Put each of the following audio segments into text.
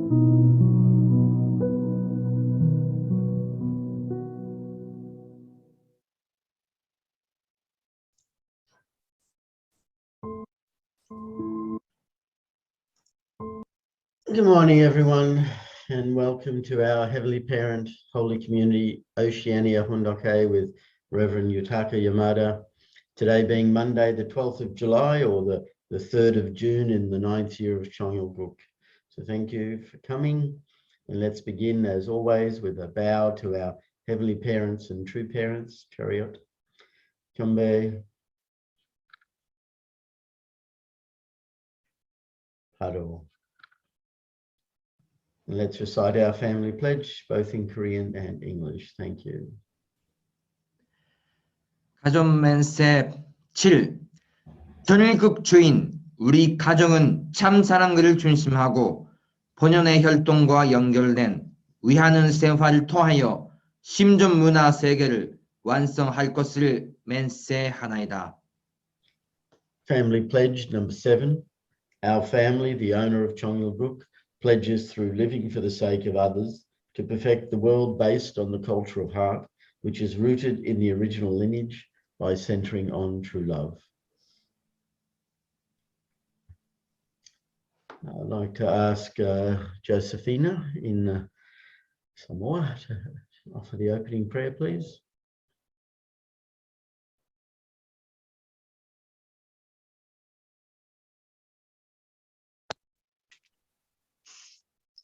Good morning, everyone, and welcome to our Heavenly Parent Holy Community Oceania Hundoke with Reverend Yutaka Yamada. Today being Monday, the 12th of July, or the 3rd of June in the 9th year of Chongyalguk. So thank you for coming, and let's begin, as always, with a bow to our Heavenly Parents and True Parents. Chariot. Kambe. Paro. Let's recite our family pledge, both in Korean and English. Thank you. 가족맨세 7. 전일국 주인, 우리 가정은 참 사랑을 중심하고 본연의 혈통과 연결된 위하는 생활을 통하여 심전 문화 세계를 완성할 것을 맹세하나이다. Family pledge number 7. Our family, the owner of Chongyalguk, pledges through living for the sake of others to perfect the world based on the culture of heart, which is rooted in the original lineage by centering on true love. I'd like to ask Josephina in Samoa to offer the opening prayer, please.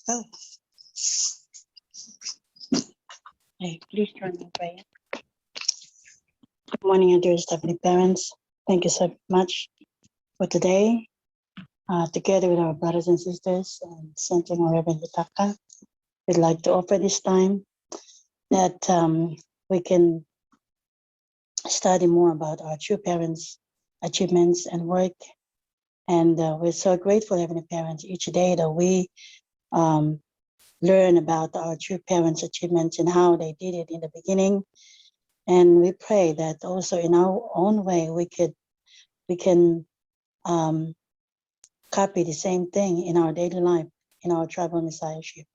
Oh. Hey, please join me in prayer. Good morning, dearest Heavenly Parents. Thank you so much for today. Together with our brothers and sisters and centering on Reverend Yutaka, we'd like to offer this time that we can study more about our true parents' achievements and work. And we're so grateful, Heavenly Parents, each day that we learn about our true parents' achievements and how they did it in the beginning. And we pray that also in our own way, we can copy the same thing in our daily life, in our tribal messiahship.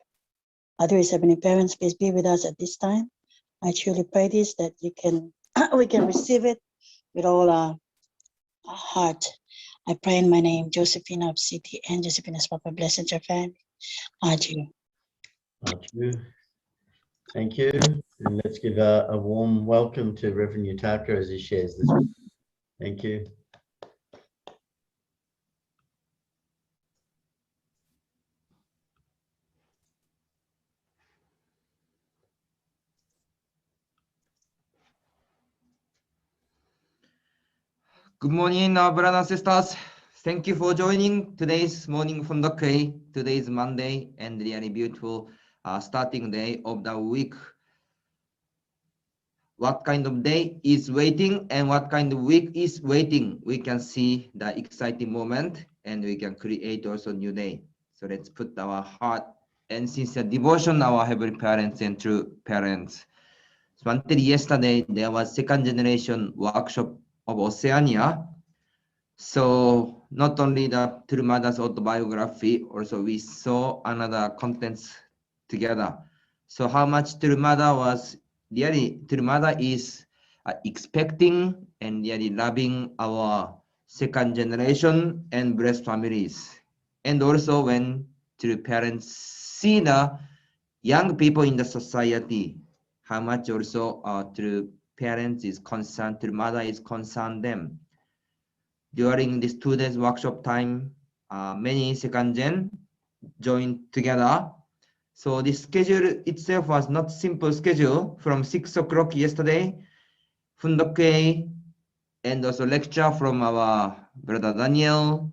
Dearest Heavenly Parents, please be with us at this time. I truly pray this, that we can receive it with all our heart. I pray in my name, Josephina of City and Josephina's Papa, blessed your family. Adieu. Adieu. Thank you. And let's give a warm welcome to Reverend Yutaka as he shares this. Thank you. Good morning, our brothers and sisters. Thank you for joining today's morning from the K. Today is Monday and really beautiful starting day of the week. What kind of day is waiting and what kind of week is waiting? We can see the exciting moment and we can create also new day. So let's put our heart and sincere devotion our Heavenly Parents and true parents. So until yesterday, there was second generation workshop of Oceania. So not only the True Mother's autobiography, also we saw another contents together. So how much True Mother was really, True Mother is expecting and really loving our second generation and blessed families. And also when True Parents see the young people in the society, how much also True Parents is concerned, True Mother is concerned them. During this 2 days workshop time, many second gen joined together. So the schedule itself was not simple schedule. From 6 o'clock yesterday, Fundoke, and also lecture from our brother Daniel,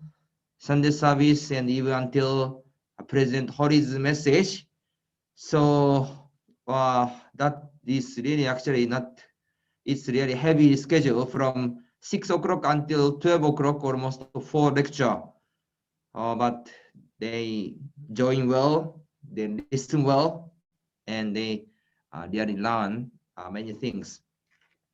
Sunday service, and even until President Hori's message. So that is really actually not, it's really heavy schedule from 6 o'clock until 12 o'clock, almost 4 lecture. But they join well, they listen well, and they really learn many things.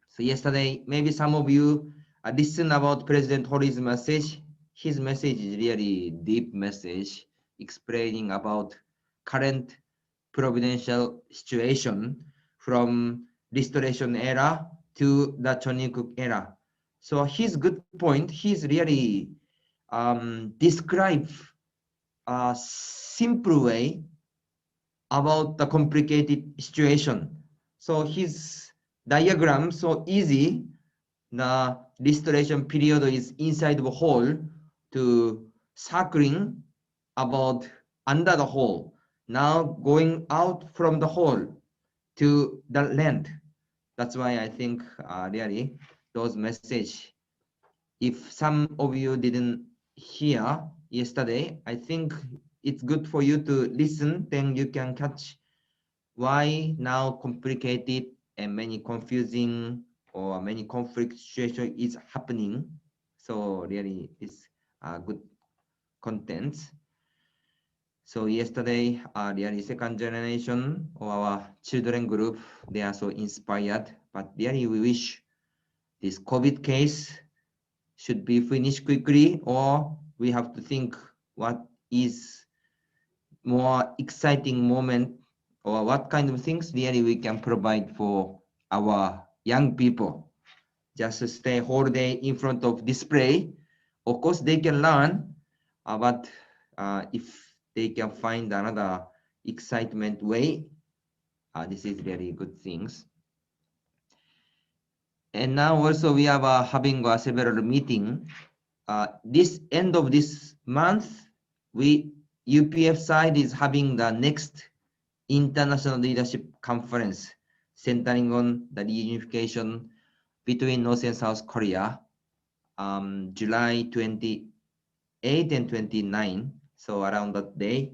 So yesterday, maybe some of you listen about President Hori's message. His message is really deep message, explaining about current providential situation from restoration era to the Chonikook era. So his good point, he's really describe a simple way about the complicated situation. So his diagram so easy. The restoration period is inside the hole to circling about under the hole. Now going out from the hole to the land. That's why I think really those message. If some of you didn't hear yesterday, I think it's good for you to listen. Then you can catch why now complicated and many confusing or many conflict situation is happening. So really it's good content. So yesterday, really second generation of our children group, they are so inspired, but really we wish this COVID case should be finished quickly, or we have to think what is more exciting moment or what kind of things really we can provide for our young people. Just to stay whole day in front of display, of course they can learn, but if they can find another excitement way, this is very good things. And now also we are having several meeting. This end of this month, UPF side is having the next International Leadership Conference centering on the reunification between North and South Korea, July 28 and 29, so around that day.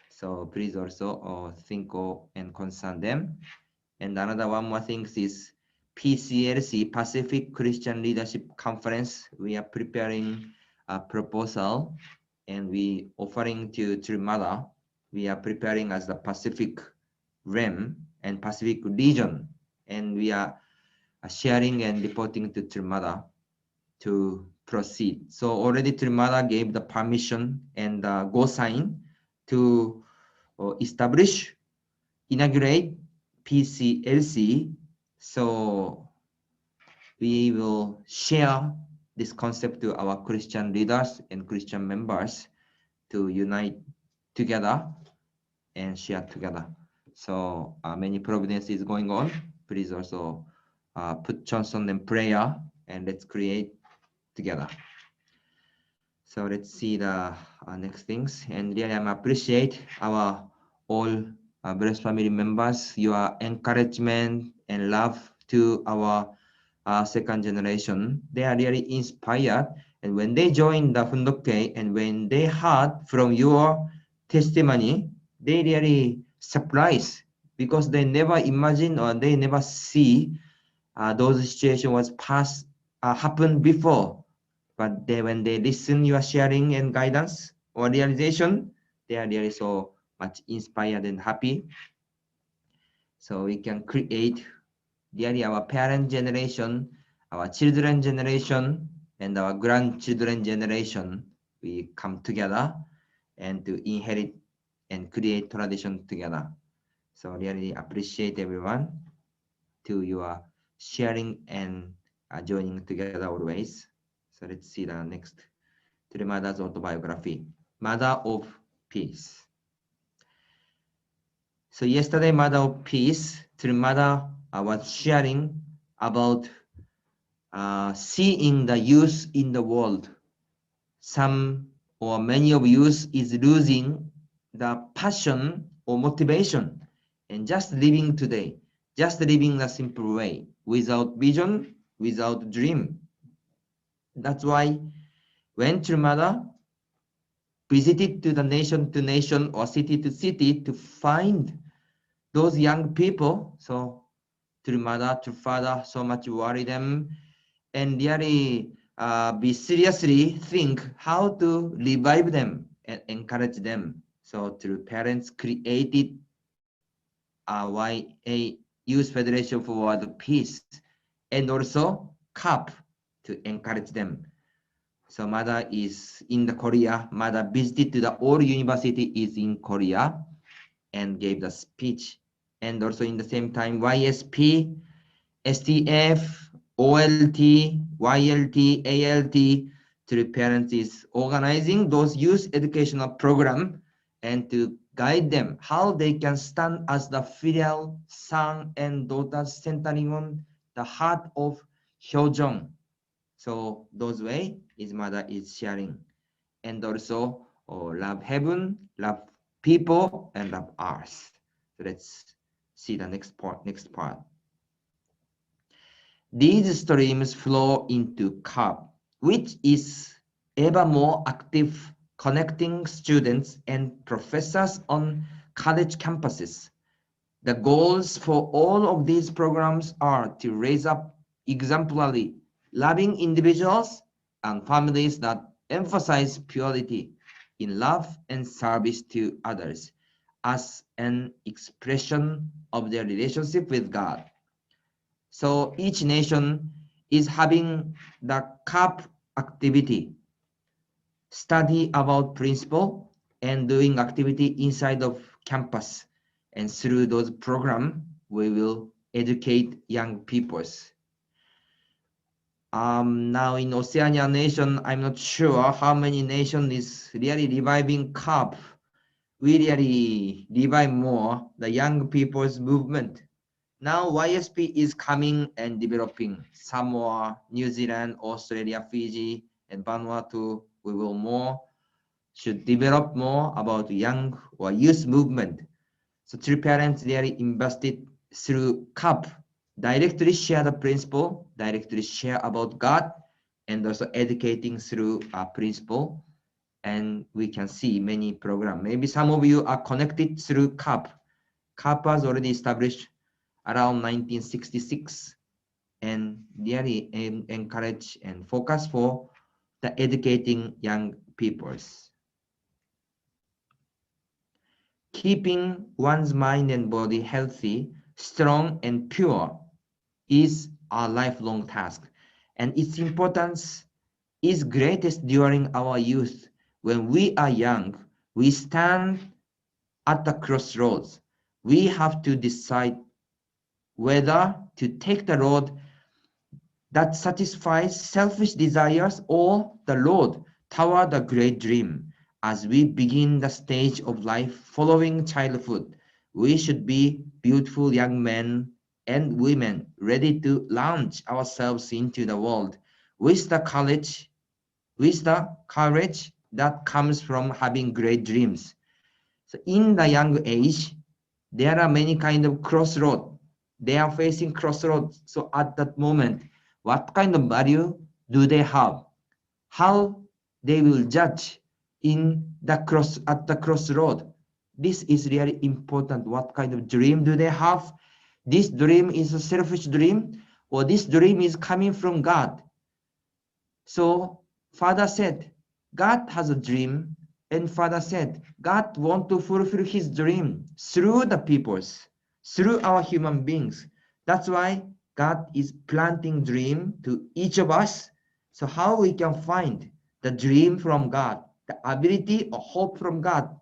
So please also think and concern them. And another one more thing is PCLC, Pacific Christian Leadership Conference. We are preparing a proposal and we offering to Trimada. We are preparing as the Pacific Rim and Pacific region, and we are sharing and reporting to Trimada to proceed. So already Trimada gave the permission and go sign to establish, inaugurate PCLC. So we will share this concept to our Christian leaders and Christian members to unite together and share together. So many providence is going on. Please also put Johnson in prayer and let's create together. So let's see the next things. And really I appreciate our all blessed family members, your encouragement and love to our second generation. They are really inspired. And when they join the Fundokke and when they heard from your testimony, they really surprised because they never imagine or they never see those situations was past happened before. But when they listen your sharing and guidance or realization, they are really so much inspired and happy. So we can create really our parent generation, our children generation, and our grandchildren generation. We come together and to inherit and create tradition together. So really appreciate everyone to your sharing and joining together always. So let's see the next. Trimada's autobiography, Mother of Peace. So yesterday, Mother of Peace, Trimada was sharing about seeing the youth in the world. Some or many of youth is losing the passion or motivation and just living today, just living the simple way, without vision, without dream. That's why when Trimada visited to the nation or city to city to find those young people, so Trimada, to father so much worry them and really be seriously think how to revive them and encourage them. So through parents created a Youth Federation for World Peace and also CAP to encourage them. So mother is in the Korea. Mother visited to the all university is in Korea. and gave the speech. And also in the same time, YSP, STF, OLT, YLT, ALT, to parents is organizing those youth educational program and to guide them how they can stand as the filial son and daughters centering on the heart of Hyojong. So those way his mother is sharing. And also love heaven, love people, and love earth. So let's see the next part. These streams flow into CUP, which is ever more active, connecting students and professors on college campuses. The goals for all of these programs are to raise up exemplary, loving individuals and families that emphasize purity in love and service to others as an expression of their relationship with God. So each nation is having the CUP activity, study about principle and doing activity inside of campus. And through those programs, we will educate young peoples. Now in Oceania nation, I'm not sure how many nations is really reviving CUP. We really revive more the young people's movement. Now YSP is coming and developing. Samoa, New Zealand, Australia, Fiji, and Vanuatu, should develop more about young or youth movement. So true parents really invested through CUP, directly share the principle, directly share about God, and also educating through a principle. And we can see many programs. Maybe some of you are connected through CUP. CUP was already established around 1966 and really encourage and focus for the educating young peoples. Keeping one's mind and body healthy, strong and pure is a lifelong task, and its importance is greatest during our youth. When we are young, we stand at the crossroads. We have to decide whether to take the road that satisfies selfish desires or the road toward a great dream. As we begin the stage of life following childhood, we should be beautiful young men and women ready to launch ourselves into the world with the courage that comes from having great dreams. So in the young age, there are many kind of crossroads. They are facing crossroads. So at that moment, what kind of value do they have? How they will judge at the crossroad? This is really important. What kind of dream do they have? This dream is a selfish dream, or this dream is coming from God. So Father said, God has a dream, and Father said, God wants to fulfill his dream through the peoples, through our human beings. That's why God is planting dream to each of us. So how we can find the dream from God, the ability or hope from God,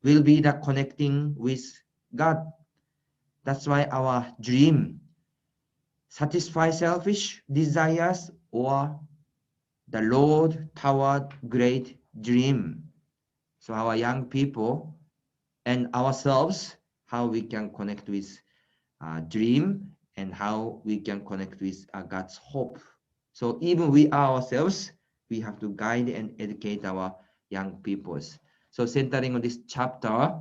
will be the connecting with God. That's why our dream satisfy selfish desires or the Lord toward great dream. So our young people and ourselves, how we can connect with dream and how we can connect with God's hope. So even we ourselves, we have to guide and educate our young peoples. So centering on this chapter,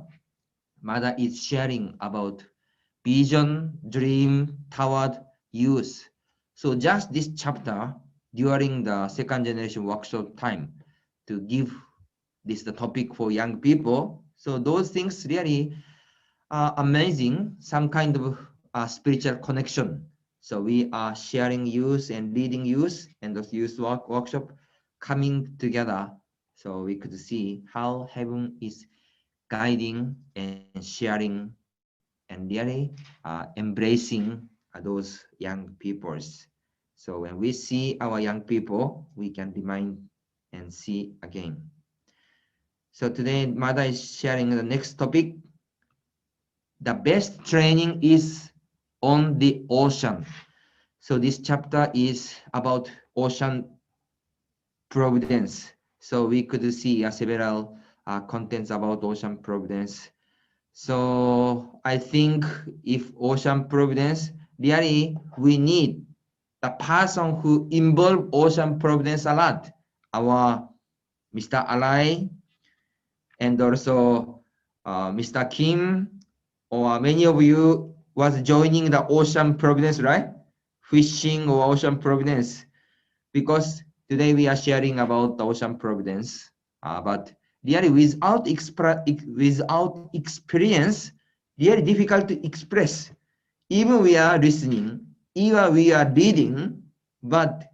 Mother is sharing about vision, dream, toward youth. So just this chapter during the second generation workshop time to give this the topic for young people. So those things really are amazing, some kind of spiritual connection. So we are sharing youth and leading youth and those youth workshop coming together. So we could see how heaven is guiding and sharing and really embracing those young peoples. So when we see our young people, we can remind and see again. So today, Mother is sharing the next topic. The best training is on the ocean. So this chapter is about ocean providence. So we could see several contents about ocean providence. So I think if ocean providence, really we need the person who involve ocean providence a lot. Our Mr. Alai and also Mr. Kim, or many of you was joining the ocean providence, right? Fishing or ocean providence, because today we are sharing about the ocean providence, but really without experience, really difficult to express. Even we are listening, even we are reading, but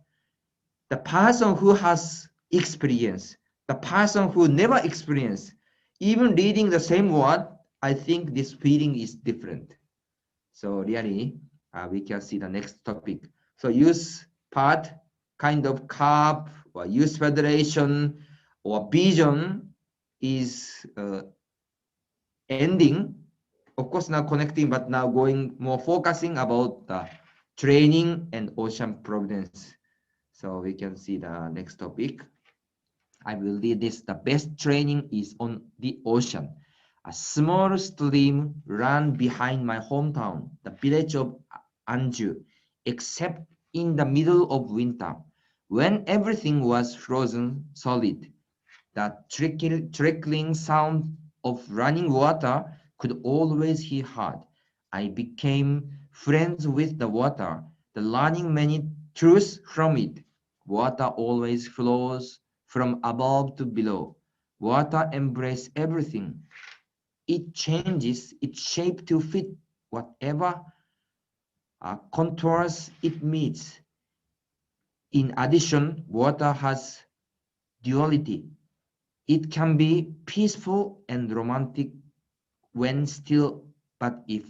the person who has experience, the person who never experienced, even reading the same word, I think this feeling is different. So really, we can see the next topic. So use part, kind of CAP, or use federation, or vision is ending. Of course, now connecting, but now going more focusing about the training and ocean providence. So we can see the next topic. I will read this. The best training is on the ocean. A small stream ran behind my hometown, the village of Anju, except in the middle of winter, when everything was frozen solid. The trickling sound of running water could always be heard. I became friends with the water, learning many truths from it. Water always flows from above to below. Water embraces everything. It changes its shape to fit whatever contours it meets. In addition, water has duality. It can be peaceful and romantic when still, but if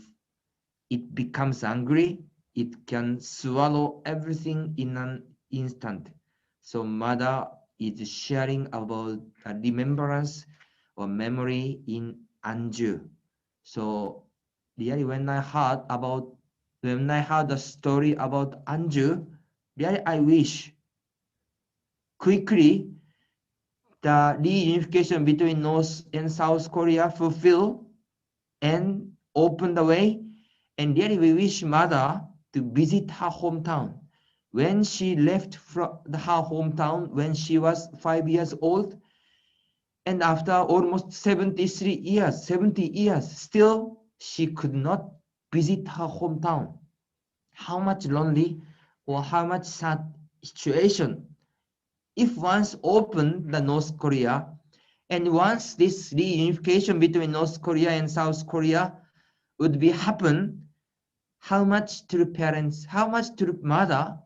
it becomes angry, it can swallow everything in an instant. So Mother is sharing about a remembrance or memory in Anju. So really when I heard the story about Anju, really I wish quickly the reunification between North and South Korea fulfill and open the way. And really we wish Mother to visit her hometown. When she left from her hometown when she was 5 years old, and after almost 70 years, still she could not visit her hometown. How much lonely or how much sad situation. If once opened the North Korea, and once this reunification between North Korea and South Korea would be happen, how much to the parents, how much to the mother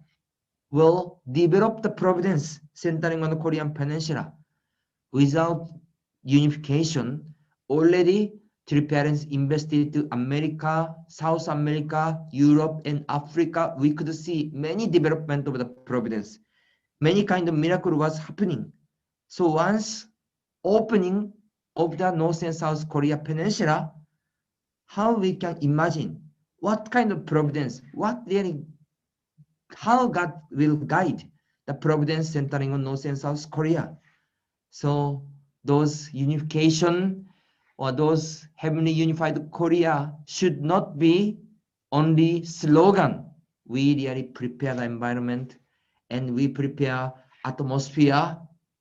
will develop the providence centering on the Korean Peninsula. Without unification, already three parents invested to America, South America, Europe, and Africa. We could see many development of the providence. Many kind of miracle was happening. So once opening of the North and South Korea Peninsula, how we can imagine what kind of providence, how God will guide the providence centering on North and South Korea. So those unification or those heavenly unified Korea should not be only slogan. We really prepare the environment and we prepare atmosphere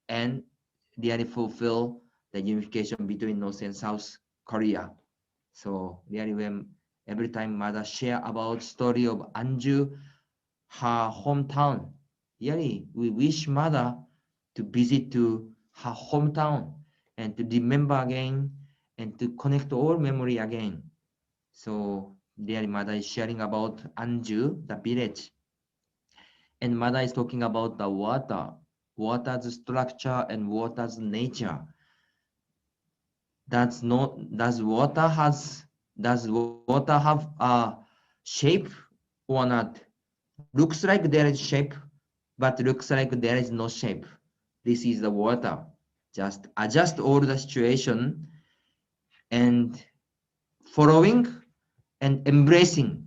and really fulfill the unification between North and South Korea. So really when every time Mother share about story of Anju, her hometown, really we wish Mother to visit to her hometown and to remember again and to connect all memory again. So their mother is sharing about Anju, the village. And mother is talking about the water's structure and water's nature. Does water have a shape or not? Looks like there is shape, but looks like there is no shape. This is the water. just adjust all the situation and following and embracing.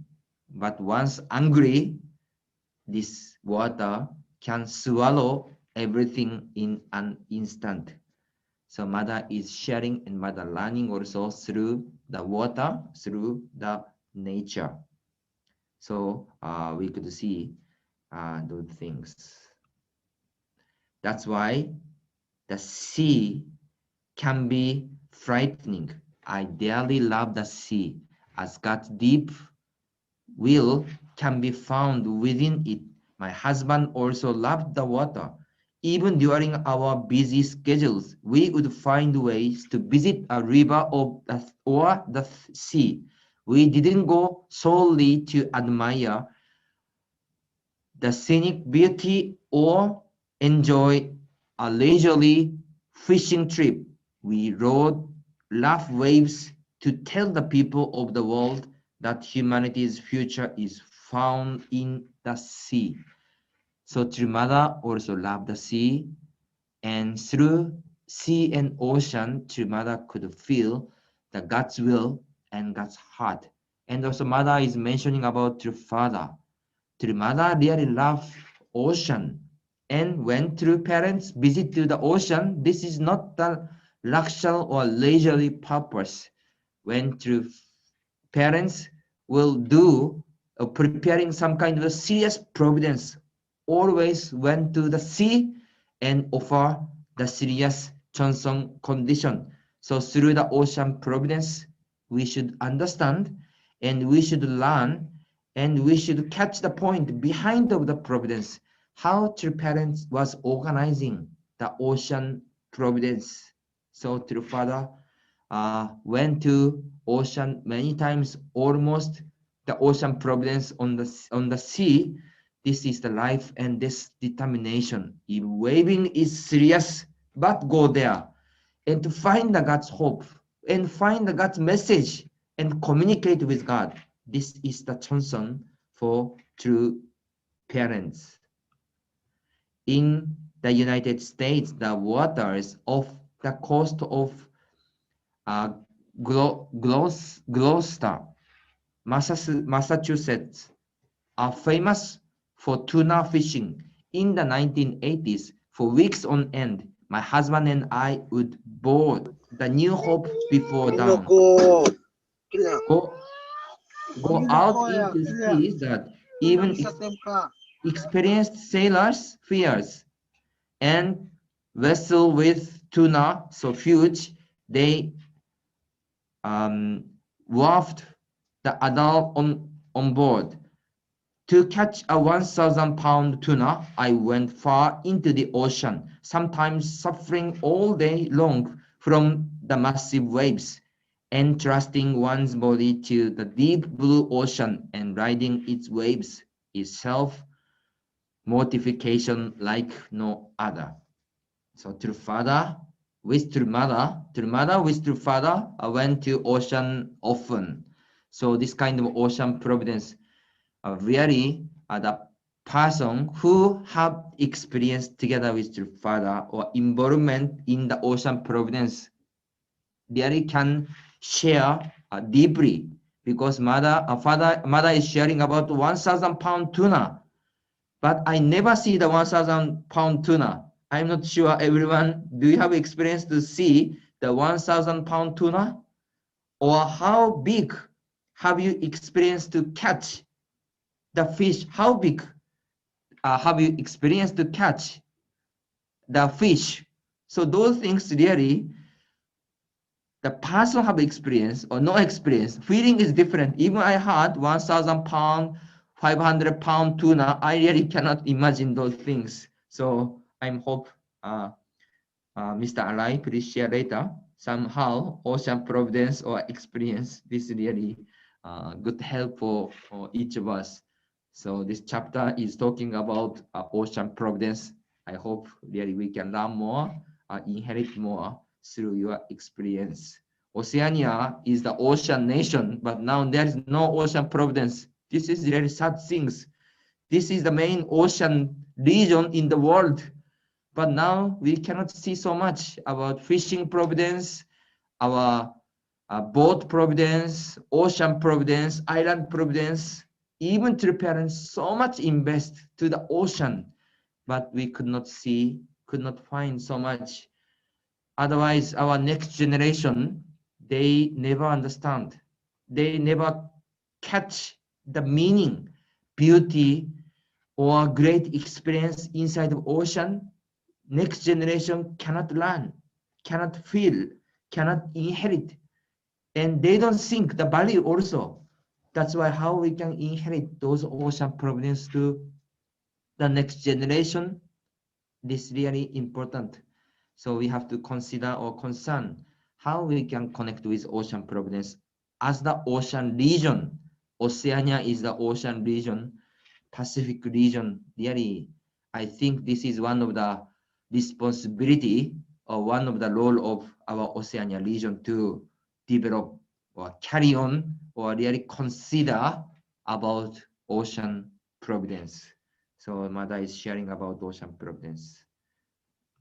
But once angry, this water can swallow everything in an instant. So mother is sharing and mother learning also through the water, through the nature. So we could see those things. That's why the sea can be frightening. I dearly love the sea, as God's deep will can be found within it. My husband also loved the water. Even during our busy schedules, we would find ways to visit a river or the sea. We didn't go solely to admire the scenic beauty or enjoy a leisurely fishing trip. We rode rough waves to tell the people of the world that humanity's future is found in the sea. So Trimada also loved the sea, and through sea and ocean, Trimada could feel the God's will and God's heart. And also Mother is mentioning about Trifada. Trimada really loved ocean, and when true parents visit to the ocean, this is not the luxury or leisurely purpose. When true parents will do preparing some kind of a serious providence, always went to the sea and offer the serious Chonsong condition. So through the ocean providence, we should understand and we should learn and we should catch the point behind of the providence, how true parents was organizing the ocean providence. So true father went to ocean many times, almost the ocean providence on the sea. This is the life and this determination. If waving is serious, but go there and to find the God's hope and find the God's message and communicate with God. This is the Chonson for true parents. In the United States, the waters of the coast of Gloucester, Massachusetts, are famous for tuna fishing. In the 1980s, for weeks on end, my husband and I would board the New Hope before dawn. Go out into seas that even experienced sailors fears, and vessel with tuna so huge they wafted the adult on board. To catch a 1,000-pound tuna, I went far into the ocean, sometimes suffering all day long from the massive waves, entrusting one's body to the deep blue ocean and riding its waves is self-mortification like no other. So Trufada with Trumada with Trufada, I went to ocean often. So this kind of ocean providence really the person who have experienced together with Trufada or involvement in the ocean providence really can share deeply, because mother is sharing about 1,000-pound tuna, but I never see the 1,000-pound tuna. I'm not sure everyone, do you have experience to see the 1,000-pound tuna? Or how big have you experienced to catch the fish? How big have you experienced to catch the fish? So those things really, the person have experience or no experience, feeling is different. Even I had 1,000-pound, 500-pound tuna, I really cannot imagine those things. So I'm hope Mr. Alai, please share later somehow ocean providence or experience. This really good help for each of us. So this chapter is talking about ocean providence. I hope really we can learn more, inherit more through your experience. Oceania is the ocean nation, but now there is no ocean providence. This is really sad things. This is the main ocean region in the world, But now we cannot see so much about fishing providence, our boat providence, ocean providence, island providence. Even to the parents, so much invest to the ocean, but we could not see, could not find so much. Otherwise, our next generation, they never understand. They never catch the meaning, beauty, or great experience inside the ocean. Next generation cannot learn, cannot feel, cannot inherit, and they don't think the value also. That's why how we can inherit those ocean providence to the next generation, this is really important. So we have to consider or concern how we can connect with ocean providence as the ocean region. Oceania is the ocean region, Pacific region. Really, I think this is one of the responsibility or one of the role of our Oceania region to develop or carry on or really consider about ocean providence. So Mada is sharing about ocean providence.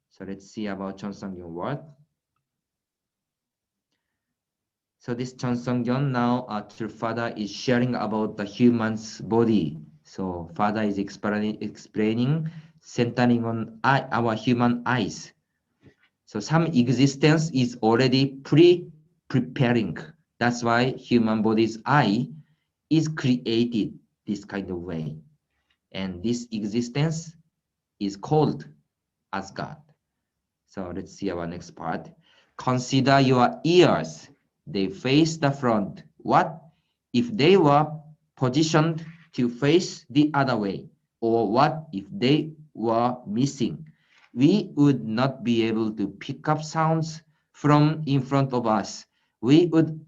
So let's see about Chonsongyon word. So this Chonsongyon now our father is sharing about the human's body. So father is explaining centering on our human eyes. So some existence is already preparing. That's why human body's eye is created this kind of way. And this existence is called as God. So let's see our next part. Consider your ears. They face the front. What if they were positioned to face the other way? Or what if they were missing? We would not be able to pick up sounds from in front of us. We would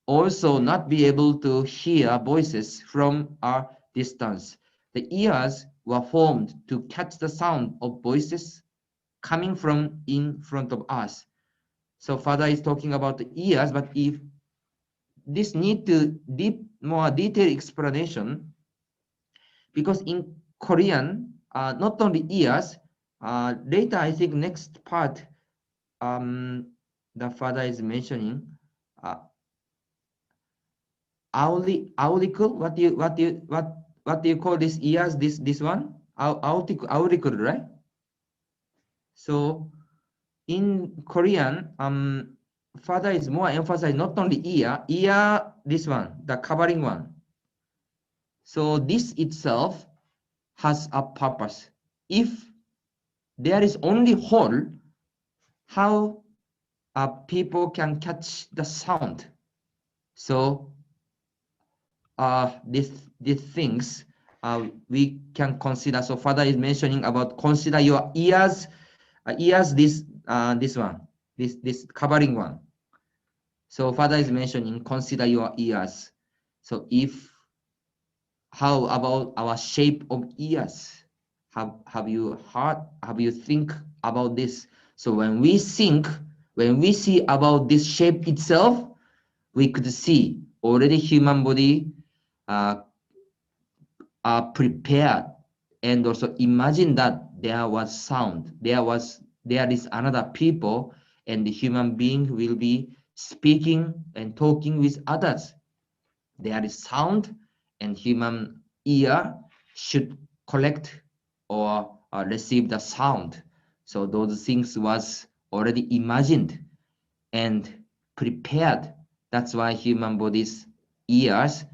also not be able to hear voices from our distance. The ears were formed to catch the sound of voices coming from in front of us. So father is talking about the ears, but if this need to more detailed explanation, because in Korean, not only ears, later I think next part, the father is mentioning auricle. What do you call this ears? This one auricle, right? So in Korean, father is more emphasized not only ear, this one, the covering one. So this itself has a purpose. If there is only hole, how people can catch the sound? So these things we can consider. So father is mentioning about consider your ears. This one, this covering one. So father is mentioning consider your ears. So how about our shape of ears? Have you heard? Have you think about this? So when we think, when we see about this shape itself, we could see already human body are prepared, and also imagine that there was sound, there is another people, and the human being will be speaking and talking with others. There is sound, and human ear should collect or receive the sound. So those things was already imagined and prepared. That's why human body's ears,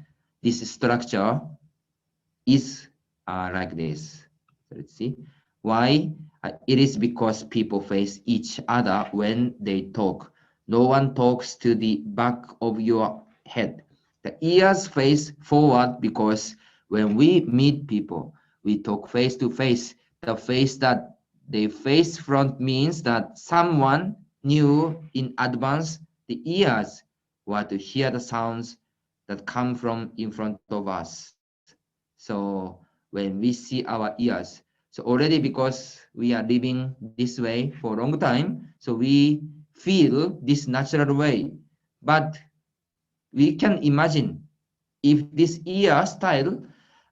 this structure is like this. So let's see why. It is because people face each other when they talk. No one talks to the back of your head. The ears face forward because when we meet people, we talk face to face. The face that they face front means that someone knew in advance. The ears were to hear the sounds that come from in front of us. So when we see our ears, so already because we are living this way for a long time, so we feel this natural way. But we can imagine if this ear style,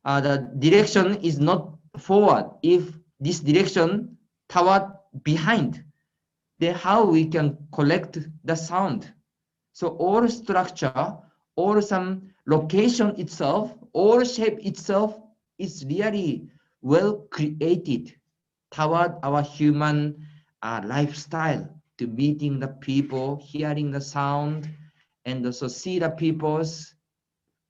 the direction is not forward, if this direction toward behind, then how we can collect the sound. So all structure, all some location itself, all shape itself is really well created toward our human lifestyle, to meeting the people, hearing the sound, and also see the people's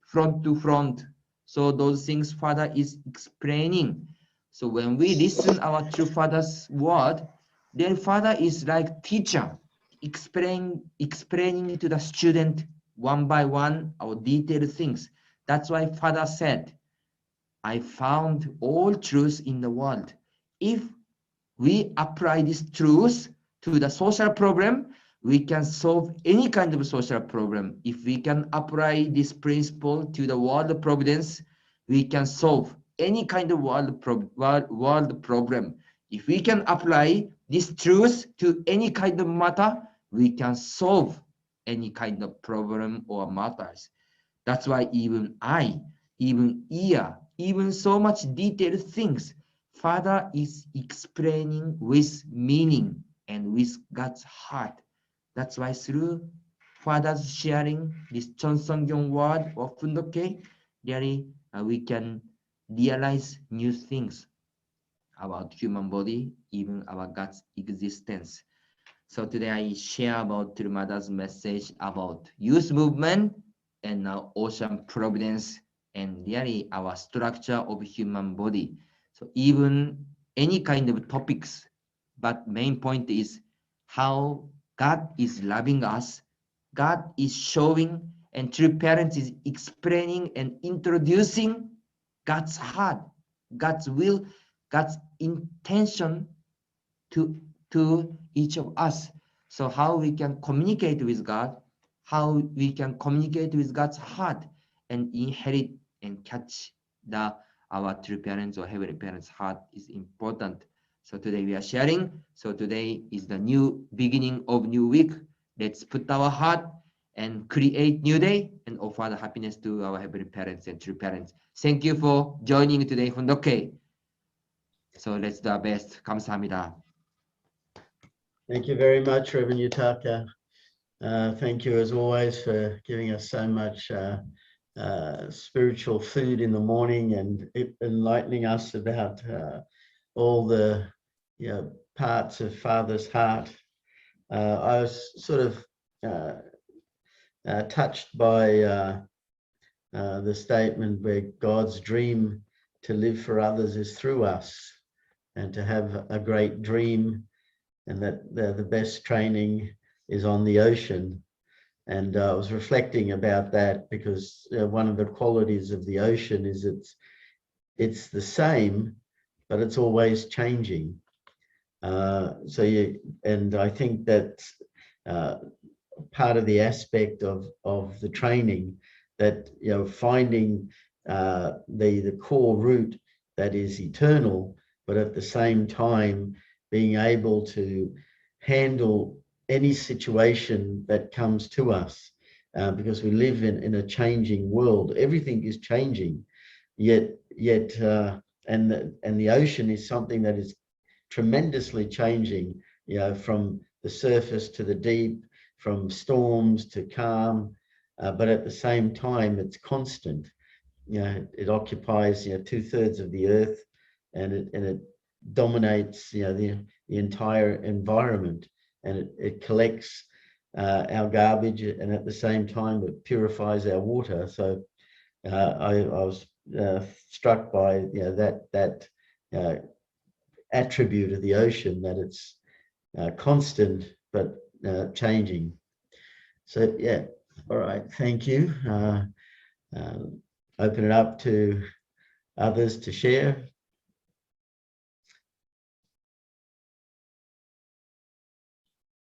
front to front. So those things Father is explaining. So when we listen our true Father's word, then Father is like teacher, explaining to the student one by one our detailed things. That's why Father said, I found all truths in the world. If we apply this truth to the social problem, we can solve any kind of social problem. If we can apply this principle to the world providence, we can solve any kind of world problem. If we can apply this truth to any kind of matter, we can solve any kind of problem or matters. That's why even eye, even ear, even so much detailed things, Father is explaining with meaning and with God's heart. That's why through Father's sharing this Chonsongyong word of Fundoke, really we can realize new things about human body, even about God's existence. So today I share about Mother's message about youth movement and now ocean providence and really our structure of human body. So even any kind of topics, but main point is how God is loving us. God is showing, and true parents is explaining and introducing God's heart, God's will, God's intention to each of us. So how we can communicate with God, how we can communicate with God's heart and inherit and catch our true parents or heavenly parents' heart is important. So today we are sharing. So today is the new beginning of new week. Let's put our heart and create new day and offer the happiness to our heavenly parents and true parents. Thank you for joining today, Fundoke. So let's do our best. 감사합니다. Thank you very much, Reverend Yutaka. Thank you as always for giving us so much spiritual food in the morning and enlightening us about all the parts of Father's heart. I was sort of touched by the statement where God's dream to live for others is through us, and to have a great dream, and that the best training is on the ocean. And I was reflecting about that because one of the qualities of the ocean is it's the same, but it's always changing. And I think that's part of the aspect of the training, that finding the core root that is eternal, but at the same time being able to handle any situation that comes to us, because we live in a changing world. Everything is changing, yet and the ocean is something that is tremendously changing, from the surface to the deep, from storms to calm, but at the same time it's constant. It occupies 2/3 of the earth, and it dominates the entire environment, and it collects our garbage, and at the same time it purifies our water. So I was struck by that attribute of the ocean, that it's constant but changing. So yeah, all right, thank you. Open it up to others to share.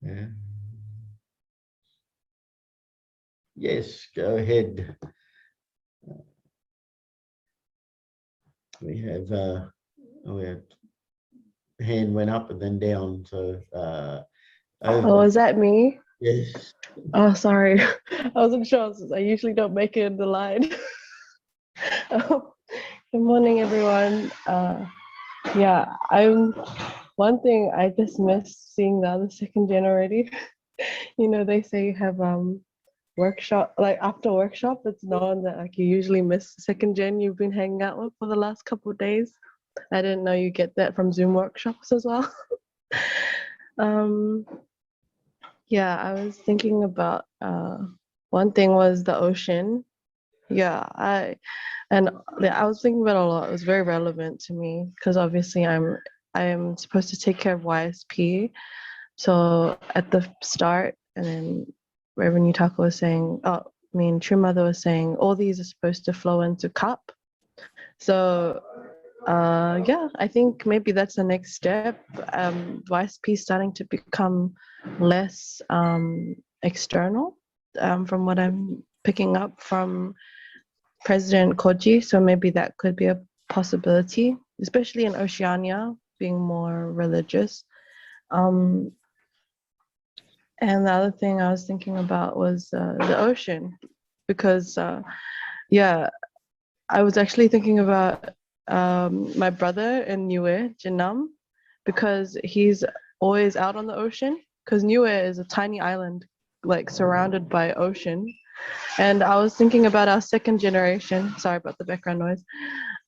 Yeah. Yes, go ahead. We have hand went up and then down. So oh, is that me? yes. Oh, sorry. I wasn't sure since I usually don't make it in the line. Good morning, everyone. Yeah, I'm one thing I just miss seeing the other second gen already. You know, they say you have workshop, like after workshop, it's known that like you usually miss second gen you've been hanging out with for the last couple of days. I didn't know you get that from Zoom workshops as well. um yeah, I was thinking about one thing was the ocean. Yeah, I was thinking about it a lot. It was very relevant to me because obviously I am supposed to take care of YSP. So at the start, and then Reverend Yutaka was saying, oh, I mean, True Mother was saying, all these are supposed to flow into cup. So yeah, I think maybe that's the next step. YSP starting to become less external from what I'm picking up from President Koji. So maybe that could be a possibility, especially in Oceania, being more religious. And the other thing I was thinking about was the ocean, because yeah, I was actually thinking about my brother in Niue, Jinam, because he's always out on the ocean. Because Niue is a tiny island, like surrounded by ocean. And I was thinking about our second generation. Sorry about the background noise.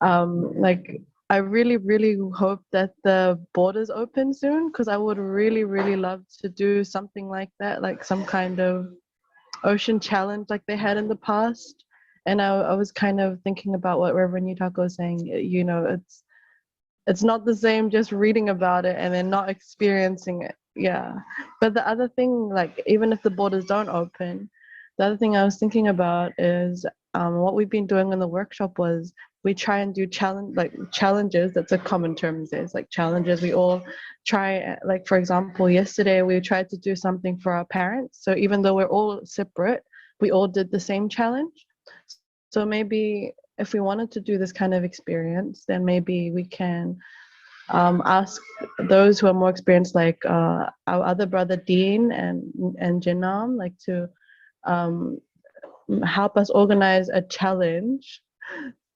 Like I really, really hope that the borders open soon, because I would really, really love to do something like that, like some kind of ocean challenge like they had in the past. And I was kind of thinking about what Reverend Yutaka was saying. You know, it's not the same just reading about it and then not experiencing it. Yeah. But the other thing, like even if the borders don't open, the other thing I was thinking about is what we've been doing in the workshop was we try and do challenges. That's a common term these days, like challenges. We all try, like for example, yesterday we tried to do something for our parents. So even though we're all separate, we all did the same challenge. So maybe if we wanted to do this kind of experience, then maybe we can ask those who are more experienced, like our other brother Dean and Jinam, like to help us organize a challenge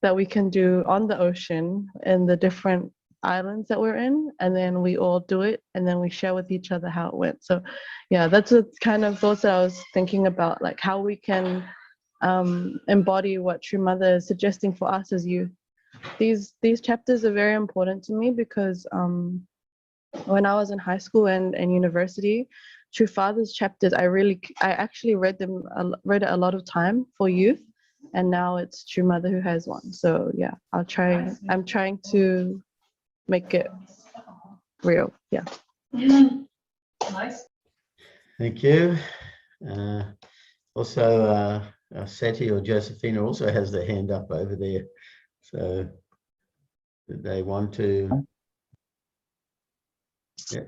that we can do on the ocean in the different islands that we're in, and then we all do it and then we share with each other how it went. So yeah, that's a kind of thoughts that I was thinking about, like how we can embody what True Mother is suggesting for us as youth. These chapters are very important to me because when I was in high school and university, True Father's chapters, I actually read it a lot of time for youth, and now it's True Mother who has one. So yeah, I'm trying to make it real. Yeah. Thank you. Also, Seti or Josephina also has their hand up over there. So they want to. Yeah.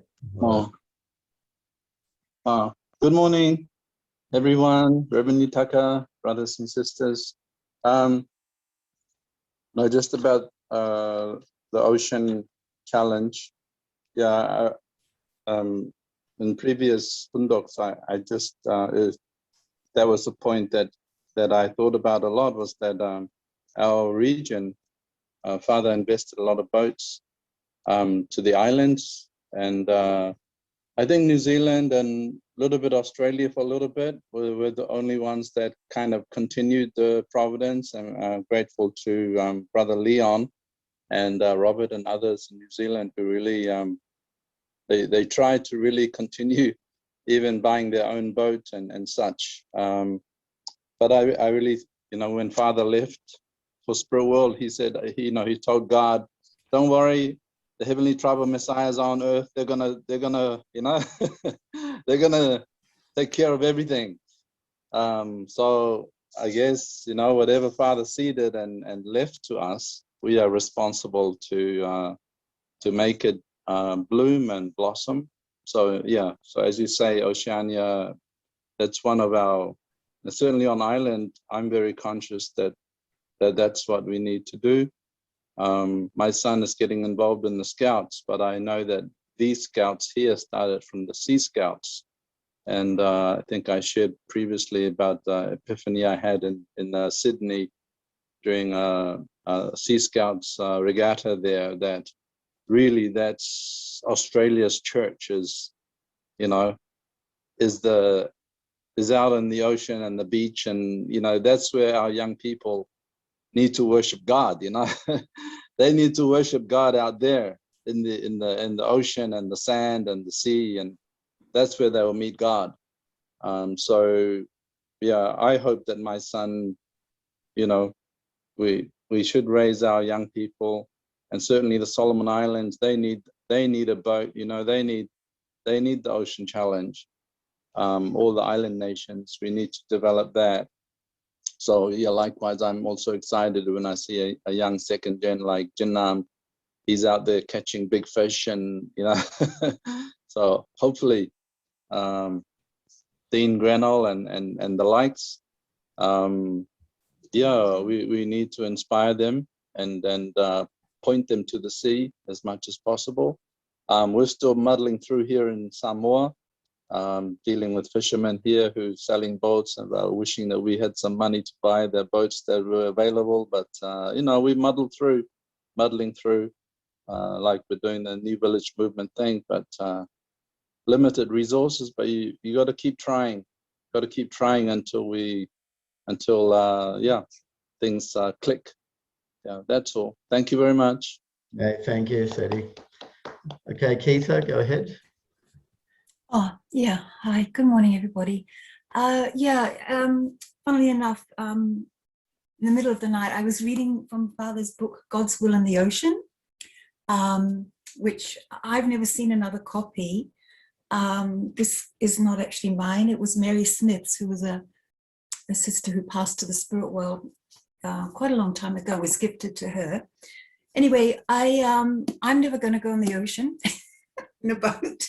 Good morning, everyone. Reverend Yutaka, brothers and sisters. No, just about the ocean challenge. Yeah, in previous pundoks, I just that was the point that I thought about a lot, was that our region, Father invested a lot of boats to the islands, and I think New Zealand and a little bit Australia for a little bit were the only ones that kind of continued the providence. And I'm grateful to Brother Leon and Robert and others in New Zealand who really, they tried to really continue even buying their own boat and such. But I really, you know, when Father left for Spirit World, he said, he told God, don't worry, the heavenly tribe of messiahs are on earth. They're gonna, you know, they're gonna take care of everything. So I guess, you know, whatever Father seeded and left to us, we are responsible to make it bloom and blossom. So yeah, so as you say, Oceania, that's one of our, certainly on island, I'm very conscious that that's what we need to do. My son is getting involved in the Scouts, but I know that these Scouts here started from the Sea Scouts. And I think I shared previously about the epiphany I had in Sydney during a Sea Scouts regatta there, that really that's Australia's church is, you know, is out in the ocean and the beach, and you know that's where our young people need to worship God. You know, they need to worship God out there in the ocean and the sand and the sea, and that's where they will meet God. So yeah, I hope that my son, you know, we should raise our young people, and certainly the Solomon Islands, they need a boat. You know, they need the ocean challenge. All the island nations, we need to develop that. So yeah, likewise, I'm also excited when I see a young second gen like Jinnam. He's out there catching big fish, and you know, so hopefully, Dean Grenell and the likes, yeah, we need to inspire them and point them to the sea as much as possible. We're still muddling through here in Samoa, dealing with fishermen here who selling boats and wishing that we had some money to buy their boats that were available. But you know, we muddling through, like we're doing the New Village Movement thing. But limited resources, but you got to keep trying. Got to keep trying until yeah, things click. Yeah, that's all. Thank you very much. Okay, thank you, Seti. Okay, Keitha, go ahead. Oh, yeah. Hi, good morning, everybody. Funnily enough, in the middle of the night, I was reading from Father's book, God's Will in the Ocean, which I've never seen another copy. This is not actually mine. It was Mary Smith's, who was a sister who passed to the spirit world quite a long time ago, was gifted to her. Anyway, I'm never going to go in the ocean in a boat.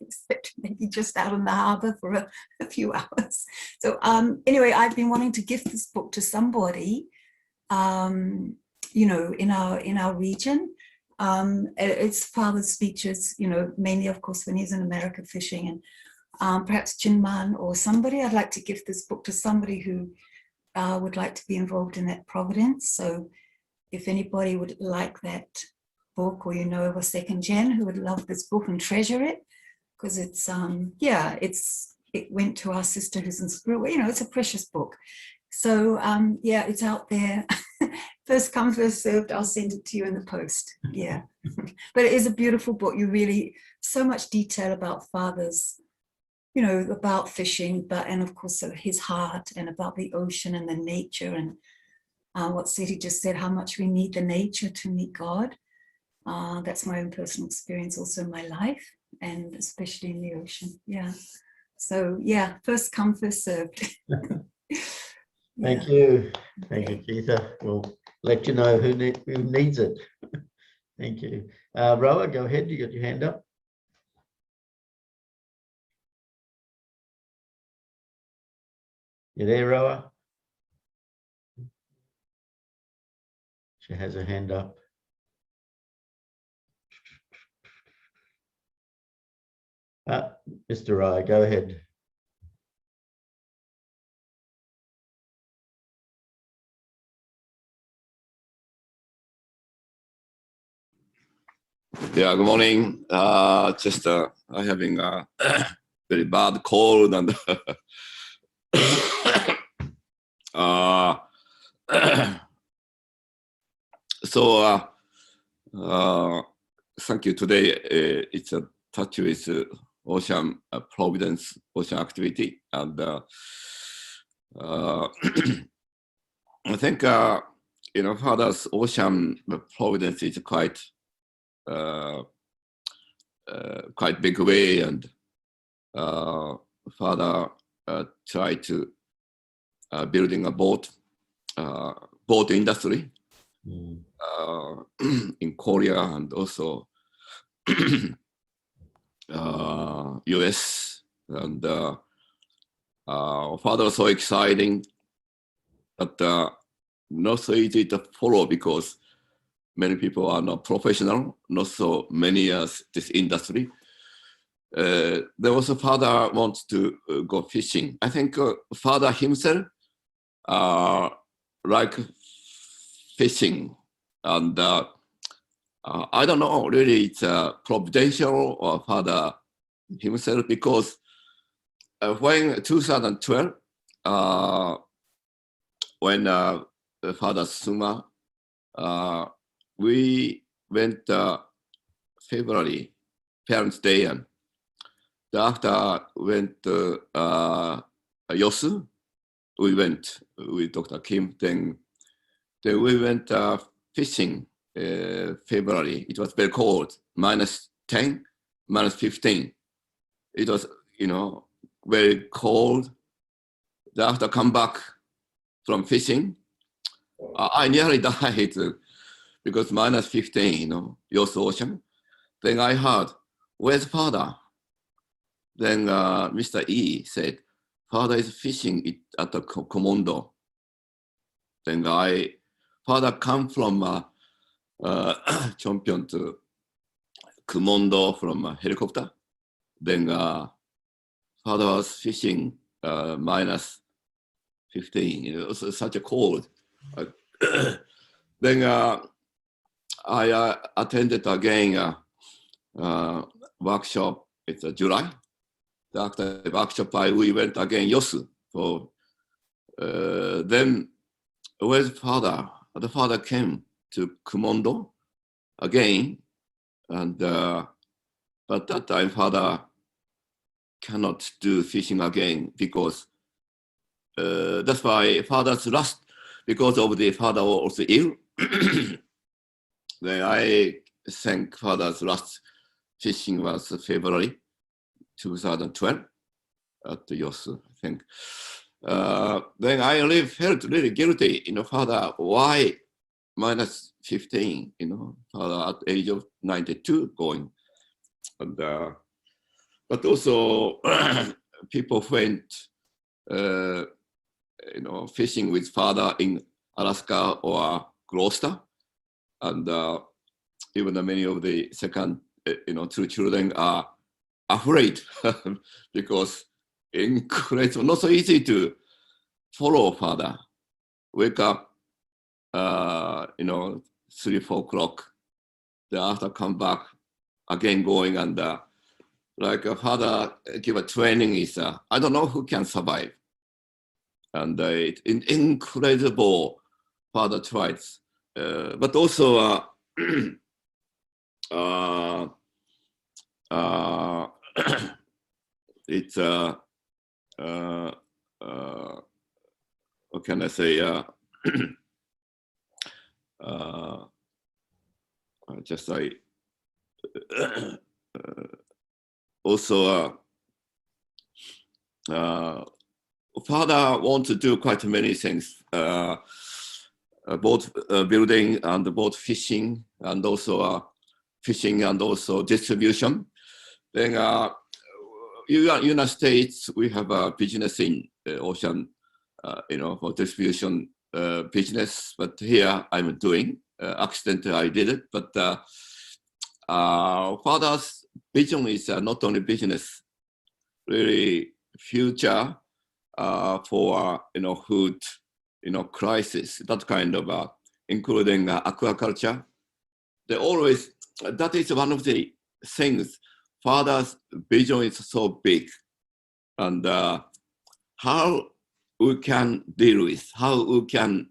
Except maybe just out in the harbor for a few hours. So anyway, I've been wanting to gift this book to somebody, you know, in our region. It's Father's speeches, you know, mainly of course when he's in America fishing, and perhaps Jinman or somebody. I'd like to gift this book to somebody who would like to be involved in that providence. So if anybody would like that book, or you know of a second gen who would love this book and treasure it, because it's it went to our sister who's in spirit. You know, it's a precious book. So yeah, it's out there. First come, first served. I'll send it to you in the post. Yeah, but it is a beautiful book. You really, so much detail about Father's, you know, about fishing, and of course his heart, and about the ocean and the nature, and what Seti just said, how much we need the nature to meet God. That's my own personal experience also in my life, and especially in the ocean. Yeah. So yeah, first come, first served. Thank you. Thank you, Keitha. We'll let you know who needs it. Thank you. Roa, go ahead. You got your hand up. You there, Roa? She has her hand up. Mr. Rai, go ahead. Yeah, good morning. Just I'm having a very bad cold, and so thank you. Today it's a touch with ocean providence, ocean activity, and I think you know, Father's ocean providence is quite big way, and Father tried to building a boat industry in Korea, and also US, and Father was so exciting, but not so easy to follow, because many people are not professional, not so many as this industry. There was a Father wants to go fishing. I think Father himself like fishing, and I don't know, really, it's providential or father himself, because when 2012, when Father Suma, we went February, Parents' Day, and after went Yosu, we went with Dr. Kim, then we went fishing February. It was very cold, -10, -15. It was, very cold. After come back from fishing, I nearly died because -15, Yosu Ocean. Then I heard, where's father? Then Mr. E said, father is fishing at the Komodo. Then father come from Champion to Komodo from a helicopter. Then father was fishing -15. It was such a cold. Then I attended again workshop. It's July. After the workshop, we went again Yosu. So then where's father? The father came to Komodo again, and but that time father cannot do fishing again because that's why father's last, because of the father also ill. Then I think father's last fishing was February 2012 at Yosu, I think. Then I felt really guilty, father, why -15, father at age of 92 going. And, but also people went, fishing with father in Alaska or Gloucester. And even many of the second, two children are afraid because it's not so easy to follow father. Wake up, 3, 4 o'clock. Then after come back, again going, and like a father give a training is, I don't know who can survive. And it's incredible father tries. But also, it's what can I say? Just like also father wants to do quite many things, both building and both fishing, and also fishing and also distribution. Then United States, we have a business in ocean, for distribution business, but here I'm doing, accidentally I did it, but father's vision is not only business, really future for, food, crisis, that kind of, including aquaculture. They always, that is one of the things, father's vision is so big, and how we can deal with, how we can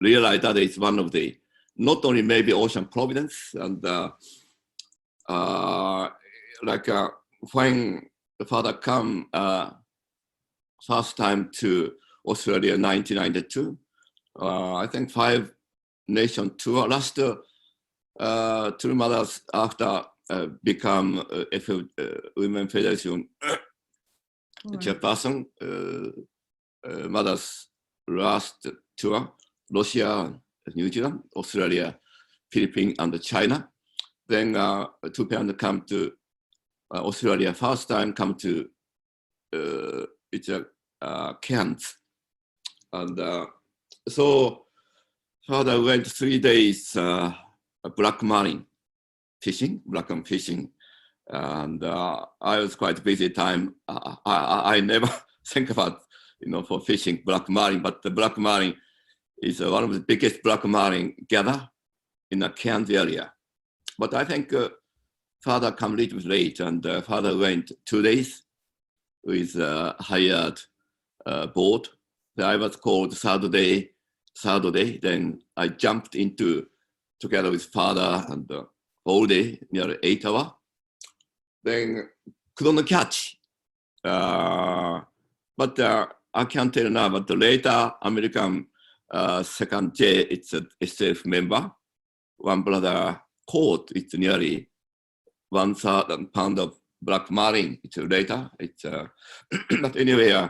realize that it's one of the, not only maybe ocean providence, and when the father come first time to Australia in 1992, I think 5-nation tour, last 2 mothers after become Women Federation chairperson, mothers last tour, Russia, New Zealand, Australia, Philippines, and China. Then 2 parents come to Australia, first time come to it's Cairns. And so father went 3 days black marine fishing, and I was quite busy time. I never think about, for fishing black marine, but the black marine is one of the biggest black marine gather in the Cairns area. But I think father come a little bit late, and father went 2 days with hired boat. Then I was called Saturday. Then I jumped into together with father and all day, nearly 8 hours. Then couldn't catch. But I can't tell now, but later American second J, it's a SF member. One brother caught, it's nearly 1,000 pounds of black marlin. It's later. It's but anyway.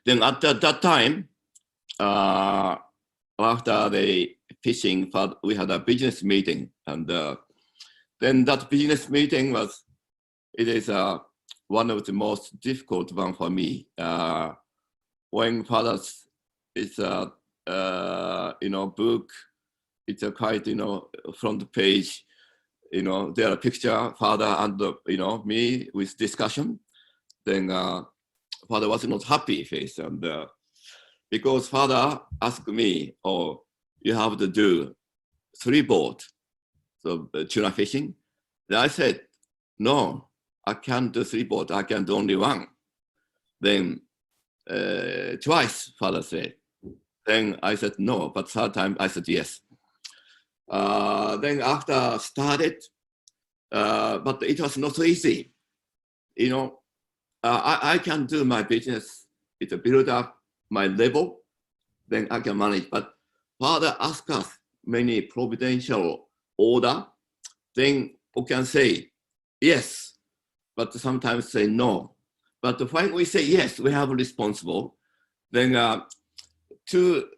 Then at that time, after the fishing, we had a business meeting, and then that business meeting it is one of the most difficult one for me. When father's it's a book, it's a quite front page, there are picture father and me with discussion. Then father was not happy face, and because father asked me, "Oh, you have to do 3 boats, so tuna fishing." Then I said, "No, I can't do 3 boats. I can do only 1." Then twice father said. Then I said no, but third time I said yes. Then after started, but it was not so easy. I can do my business. It's a build up my level, then I can manage. But father asked us many providential order, then we can say yes, but sometimes say no. But when we say yes, we have responsible. Then to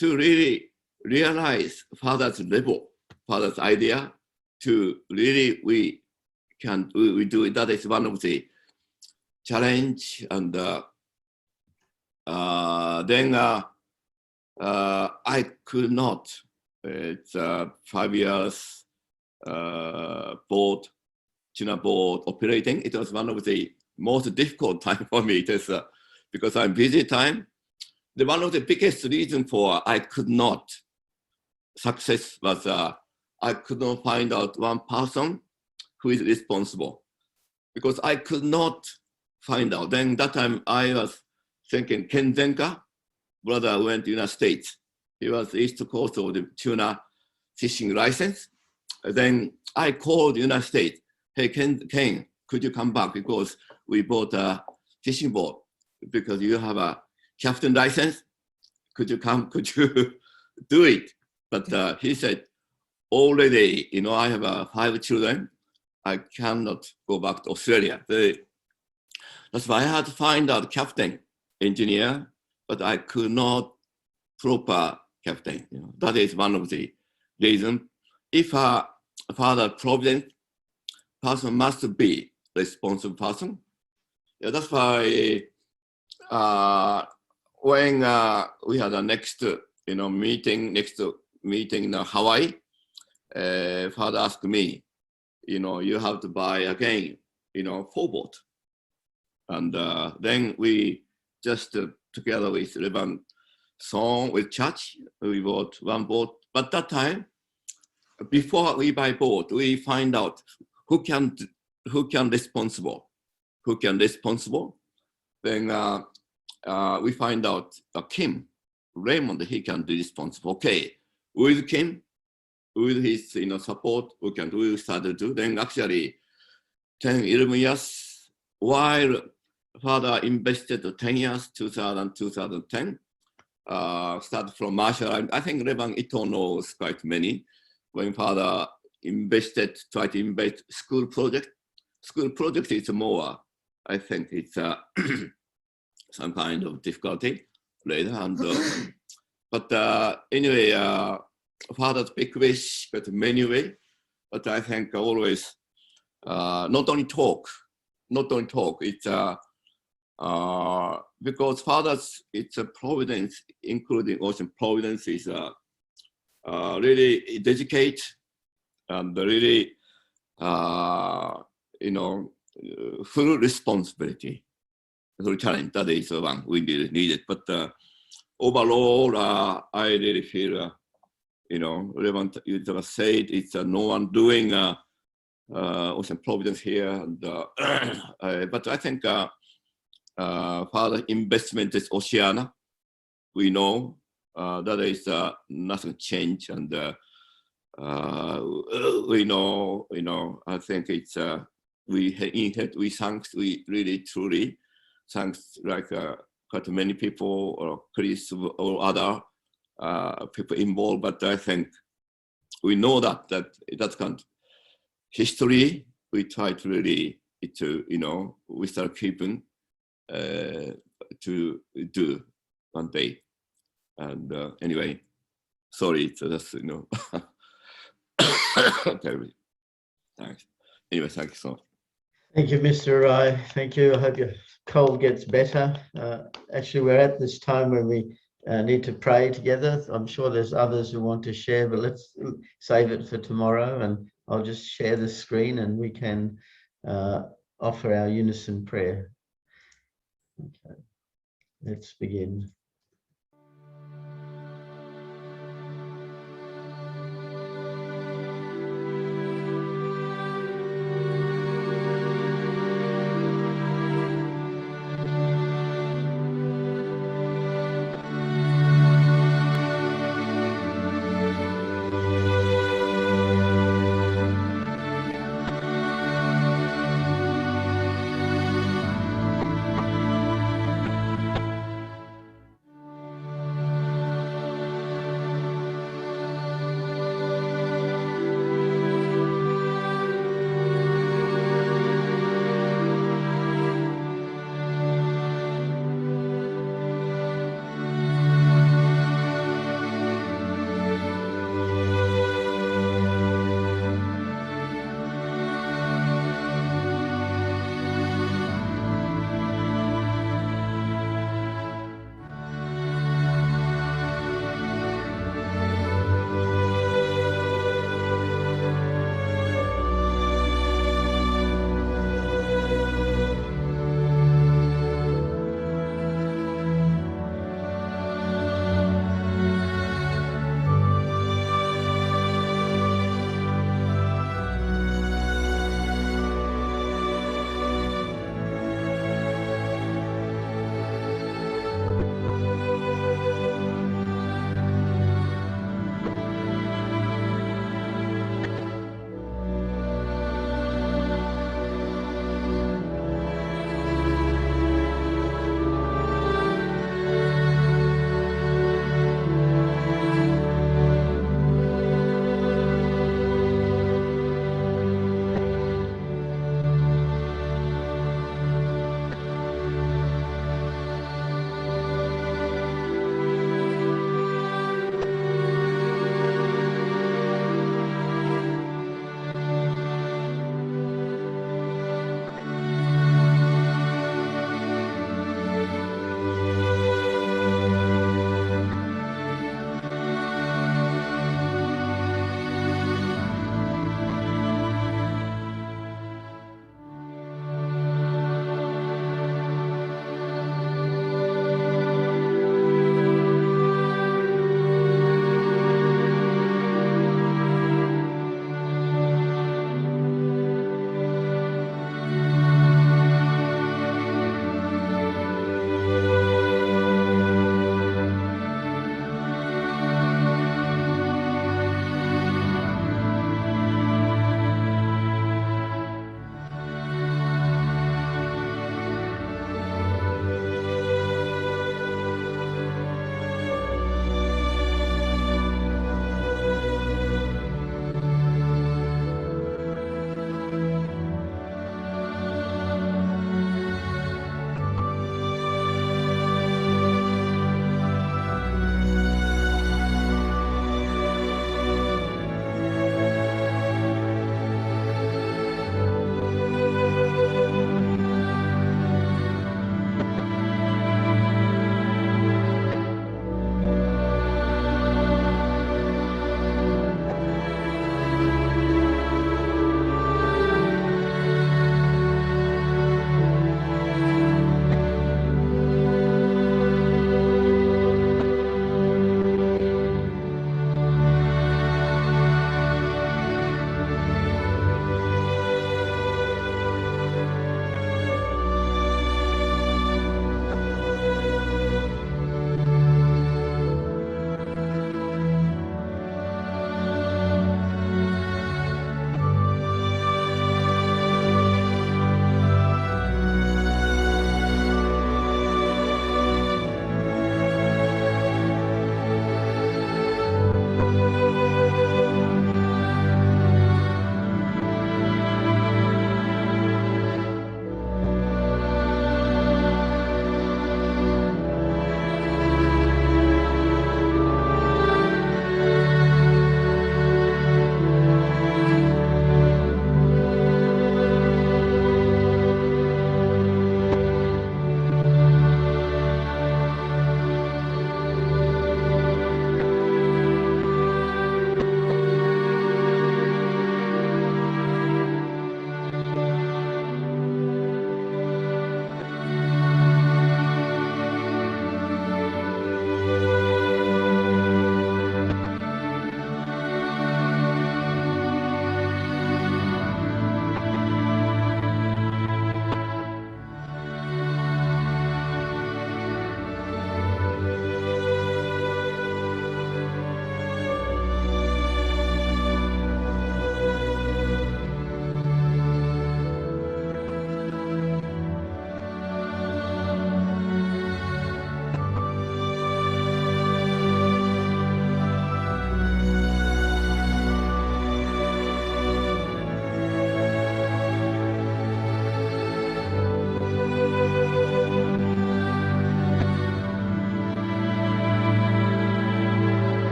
really realize father's level, father's idea, to really we do it. That is one of the challenge. And then I could not. It's 5 years boat, tuna boat operating. It was one of the most difficult time for me. It is because I'm busy time. One of the biggest reason for I could not success was I could not find out one person who is responsible, because I could not find out. Then that time I was thinking Ken Zenka, brother went to the United States. He was East Coast of the tuna fishing license. Then I called the United States. Hey, Ken, could you come back? Because we bought a fishing boat, because you have a captain license. Could you come? Could you do it? But he said, already, I have 5 children. I cannot go back to Australia. That's why I had to find out captain, engineer, but I could not proper captain. That is one of the reasons. If a father provident person must be responsible person. Yeah, that's why when we had a next meeting in Hawaii, father asked me, you have to buy again 4 boat. And then we just together with Reverend Song with church, we bought 1 boat. But that time, before we buy boat, we find out who can responsible. Then we find out Kim Raymond, he can be responsible. Okay, with Kim, with his support, we started to. Then actually 10, 11 years, while father invested 10 years, 2010, started from Marshall. I think Revan Ito knows quite many. When father tried to invest school project is more, I think it's some kind of difficulty later. And but anyway, father's big wish, but many way. But I think always not only talk. It's because father's it's a providence, including ocean providence, is really dedicate and really full responsibility, full challenge. That is the one we really needed. But overall, I really feel relevant. You just said it's no one doing ocean providence here, and but I think further investment is Oceania. We know that is nothing change, and we know, I think it's we thanks, we really truly thanks like quite many people or Chris or other people involved, but I think we know that that's kind of history. We try to really we start keeping to do one day. And anyway, sorry, so that's terribly. Thanks. Anyway, thank you so much. Thank you, Mr. Rai. Thank you. I hope your cold gets better. Actually, we're at this time where we need to pray together. I'm sure there's others who want to share, but let's save it for tomorrow, and I'll just share the screen and we can offer our unison prayer. Okay, let's begin.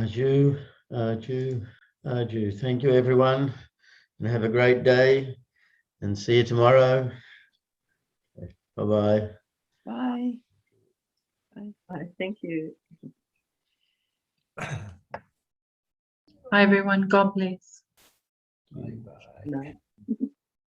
Arju, Arju, Arju. Thank you, everyone, and have a great day, and see you tomorrow. Bye-bye. Bye. Bye. Bye. Thank you. Hi, everyone. God bless. Good night.